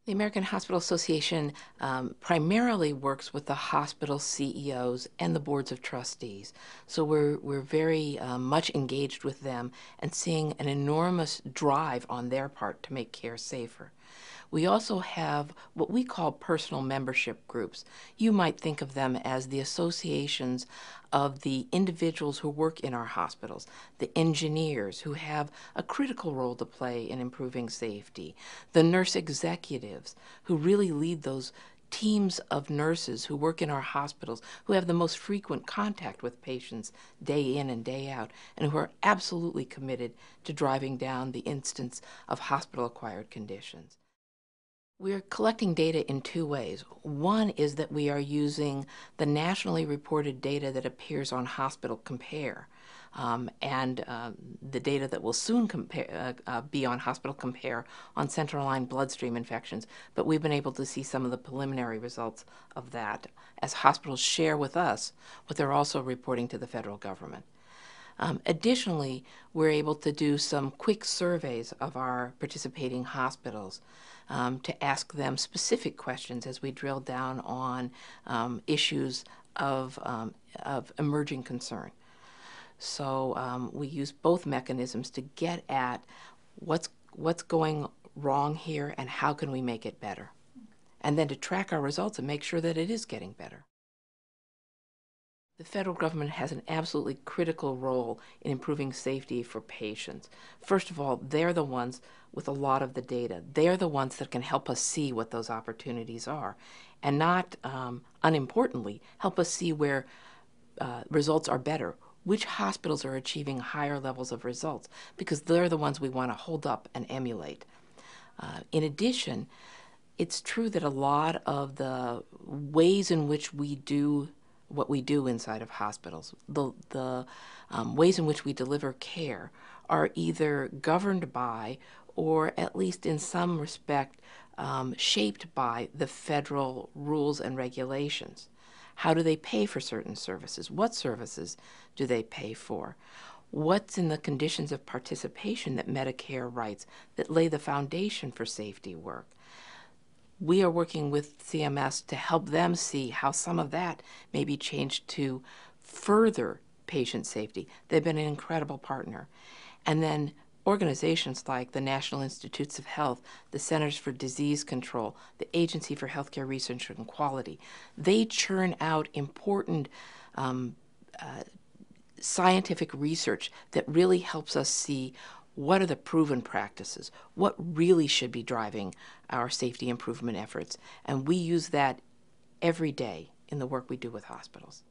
The American Hospital Association primarily works with the hospital CEOs and the boards of trustees. So we're very much engaged with them and seeing an enormous drive on their part to make care safer. We also have what we call personal membership groups. You might think of them as the associations of the individuals who work in our hospitals, the engineers who have a critical role to play in improving safety, the nurse executives who really lead those teams of nurses who work in our hospitals, who have the most frequent contact with patients day in and day out, and who are absolutely committed to driving down the incidence of hospital-acquired conditions. We're collecting data in two ways. One is that we are using the nationally reported data that appears on Hospital Compare, and the data that will soon be on Hospital Compare on central line bloodstream infections. But we've been able to see some of the preliminary results of that as hospitals share with us what they're also reporting to the federal government. Additionally, we're able to do some quick surveys of our participating hospitals to ask them specific questions as we drill down on issues of emerging concern. So we use both mechanisms to get at what's going wrong here and how can we make it better, and then to track our results and make sure that it is getting better. The federal government has an absolutely critical role in improving safety for patients. First of all, they're the ones with a lot of the data. They're the ones that can help us see what those opportunities are, and not unimportantly, help us see where results are better, which hospitals are achieving higher levels of results, because they're the ones we want to hold up and emulate. In addition, it's true that a lot of the ways in which we do what we do inside of hospitals, the ways in which we deliver care, are either governed by or at least in some respect shaped by the federal rules and regulations. How do they pay for certain services? What services do they pay for? What's in the conditions of participation that Medicare writes that lay the foundation for safety work? We are working with CMS to help them see how some of that may be changed to further patient safety. They've been an incredible partner. And then organizations like the National Institutes of Health, the Centers for Disease Control, the Agency for Healthcare Research and Quality, they churn out important scientific research that really helps us see what are the proven practices, what really should be driving our safety improvement efforts. And we use that every day in the work we do with hospitals.